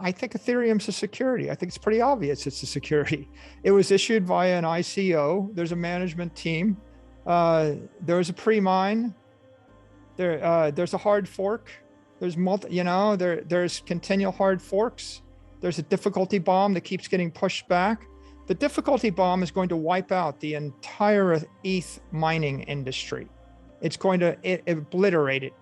I think Ethereum's a security. I think it's pretty obvious it's a security. It was issued via an ICO. There's a management team. There's a pre-mine. There's a hard fork. There's there's continual hard forks. There's a difficulty bomb that keeps getting pushed back. The difficulty bomb is going to wipe out the entire ETH mining industry. It's going to obliterate it.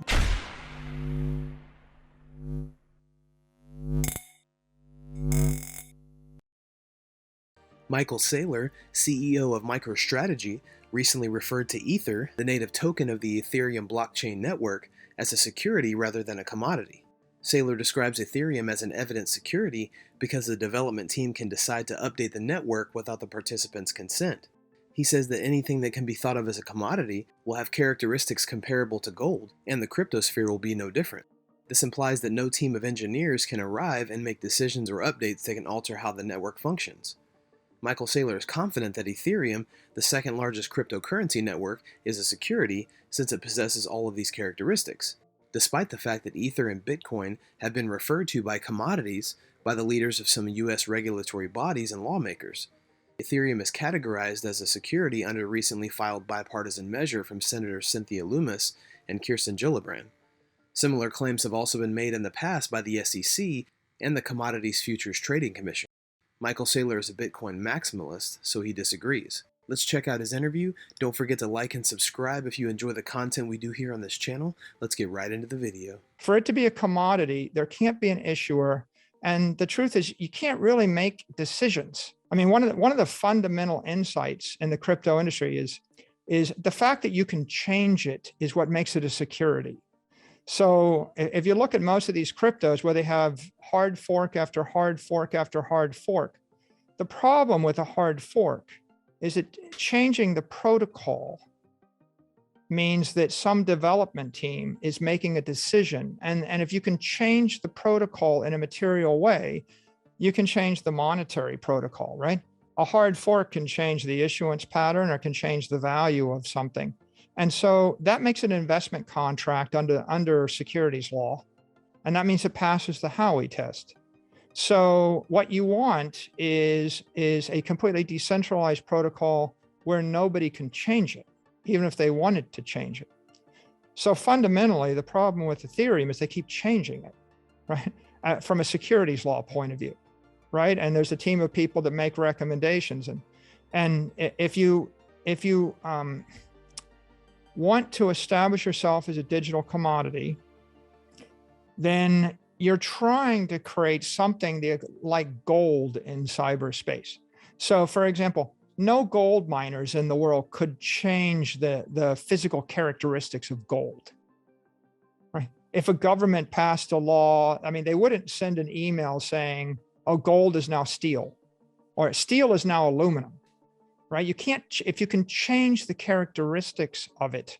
Michael Saylor, CEO of MicroStrategy, recently referred to Ether, the native token of the Ethereum blockchain network, as a security rather than a commodity. Saylor describes Ethereum as an evident security because the development team can decide to update the network without the participants' consent. He says that anything that can be thought of as a commodity will have characteristics comparable to gold, and the cryptosphere will be no different. This implies that no team of engineers can arrive and make decisions or updates that can alter how the network functions. Michael Saylor is confident that Ethereum, the second largest cryptocurrency network, is a security since it possesses all of these characteristics, despite the fact that Ether and Bitcoin have been referred to by commodities by the leaders of some U.S. regulatory bodies and lawmakers. Ethereum is categorized as a security under a recently filed bipartisan measure from Senators Cynthia Lummis and Kirsten Gillibrand. Similar claims have also been made in the past by the SEC and the Commodities Futures Trading Commission. Michael Saylor is a Bitcoin maximalist, so he disagrees. Let's check out his interview. Don't forget to like and subscribe if you enjoy the content we do here on this channel. Let's get right into the video. For it to be a commodity, there can't be an issuer. And the truth is, you can't really make decisions. I mean, one of the fundamental insights in the crypto industry is the fact that you can change it is what makes it a security. So if you look at most of these cryptos where they have hard fork after hard fork after hard fork, the problem with a hard fork is that changing the protocol means that some development team is making a decision. And if you can change the protocol in a material way, you can change the monetary protocol, right? A hard fork can change the issuance pattern or can change the value of something. And so that makes an investment contract under securities law. And that means it passes the Howey test. So what you want is a completely decentralized protocol where nobody can change it, even if they wanted to change it. So fundamentally, the problem with Ethereum is they keep changing it, right? From a securities law point of view, right? And there's a team of people that make recommendations. And if you want to establish yourself as a digital commodity, then you're trying to create something like gold in cyberspace. So for example, no gold miners in the world could change the physical characteristics of gold, right? If a government passed a law, I mean, they wouldn't send an email saying, oh, gold is now steel, or steel is now aluminum, right? You can't, if you can change the characteristics of it,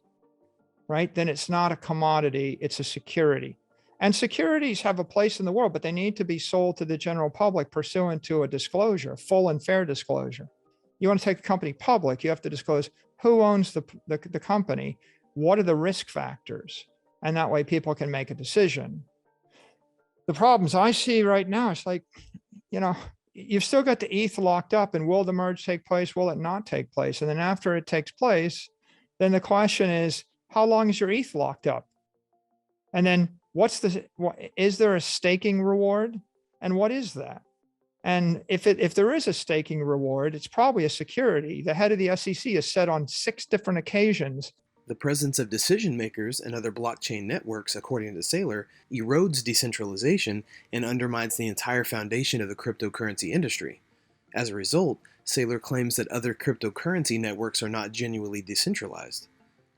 right, then it's not a commodity, it's a security. And securities have a place in the world, but they need to be sold to the general public pursuant to a disclosure, full and fair disclosure. You want to take a company public, you have to disclose who owns the company, what are the risk factors, and that way people can make a decision. The problems I see right now, it's like, you've still got the ETH locked up, and will the merge take place? Will it not take place? And then after it takes place, then the question is, how long is your ETH locked up? And then is there a staking reward? And what is that? And if there is a staking reward, it's probably a security. The head of the SEC has said on 6 different occasions. The presence of decision makers and other blockchain networks, according to Saylor, erodes decentralization and undermines the entire foundation of the cryptocurrency industry. As a result, Saylor claims that other cryptocurrency networks are not genuinely decentralized.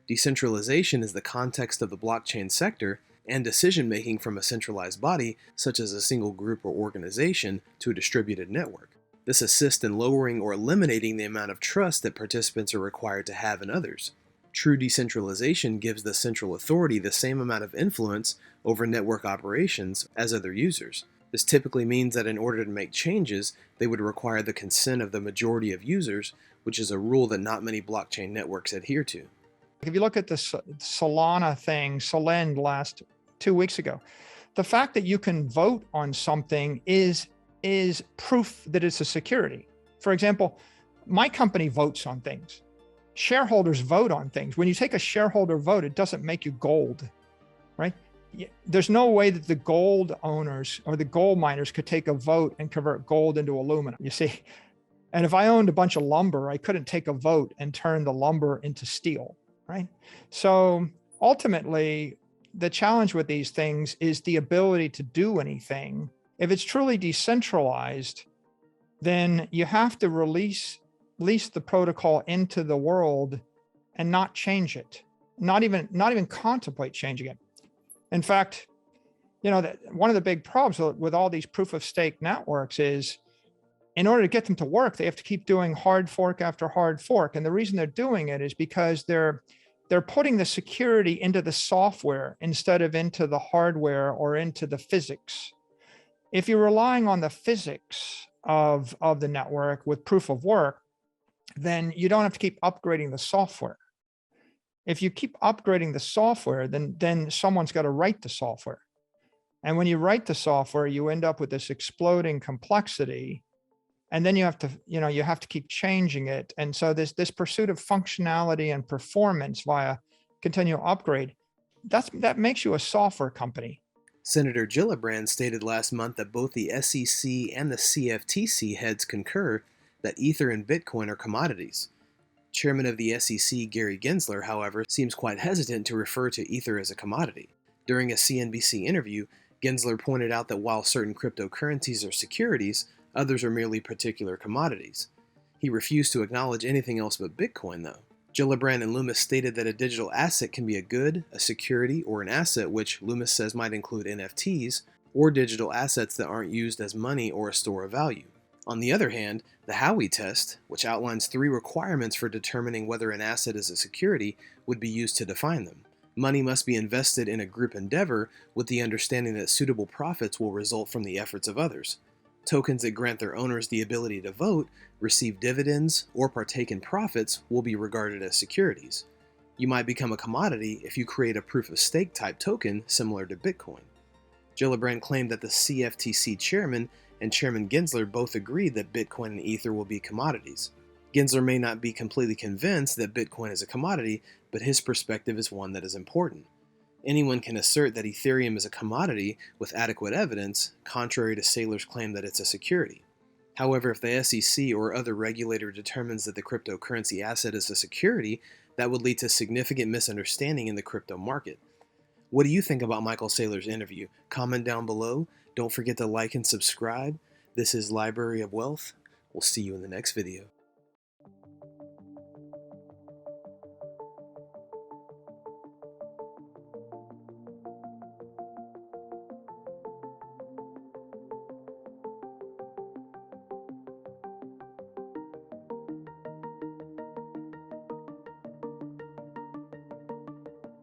Decentralization is the context of the blockchain sector and decision-making from a centralized body, such as a single group or organization, to a distributed network. This assists in lowering or eliminating the amount of trust that participants are required to have in others. True decentralization gives the central authority the same amount of influence over network operations as other users. This typically means that in order to make changes, they would require the consent of the majority of users, which is a rule that not many blockchain networks adhere to. If you look at the Solana thing, Solend last 2 weeks ago, the fact that you can vote on something is proof that it's a security. For example, my company votes on things. Shareholders vote on things. When you take a shareholder vote, it doesn't make you gold, right? There's no way that the gold owners or the gold miners could take a vote and convert gold into aluminum, you see. And if I owned a bunch of lumber, I couldn't take a vote and turn the lumber into steel, right? So ultimately, the challenge with these things is the ability to do anything. If it's truly decentralized, then you have to release the protocol into the world and not change it, not even contemplate changing it. In fact, that one of the big problems with all these proof of stake networks is, in order to get them to work, they have to keep doing hard fork after hard fork. And the reason they're doing it is because they're putting the security into the software instead of into the hardware or into the physics. If you're relying on the physics of the network with proof of work, then you don't have to keep upgrading the software. If you keep upgrading the software, then someone's got to write the software. And when you write the software, you end up with this exploding complexity. And then you have to keep changing it. And so this pursuit of functionality and performance via continual upgrade, that makes you a software company. Senator Gillibrand stated last month that both the SEC and the CFTC heads concur that Ether and Bitcoin are commodities. Chairman of the SEC, Gary Gensler, however, seems quite hesitant to refer to Ether as a commodity. During a CNBC interview, Gensler pointed out that while certain cryptocurrencies are securities, others are merely particular commodities. He refused to acknowledge anything else but Bitcoin, though. Gillibrand and Loomis stated that a digital asset can be a good, a security, or an asset, which Loomis says might include NFTs, or digital assets that aren't used as money or a store of value. On the other hand, the Howey test, which outlines 3 requirements for determining whether an asset is a security, would be used to define them. Money must be invested in a group endeavor with the understanding that suitable profits will result from the efforts of others. Tokens that grant their owners the ability to vote, receive dividends, or partake in profits will be regarded as securities. You might become a commodity if you create a proof-of-stake type token similar to Bitcoin. Gillibrand claimed that the CFTC chairman and Chairman Gensler both agreed that Bitcoin and Ether will be commodities. Gensler may not be completely convinced that Bitcoin is a commodity, but his perspective is one that is important. Anyone can assert that Ethereum is a commodity with adequate evidence, contrary to Saylor's claim that it's a security. However, if the SEC or other regulator determines that the cryptocurrency asset is a security, that would lead to significant misunderstanding in the crypto market. What do you think about Michael Saylor's interview? Comment down below. Don't forget to like and subscribe. This is Library of Wealth. We'll see you in the next video.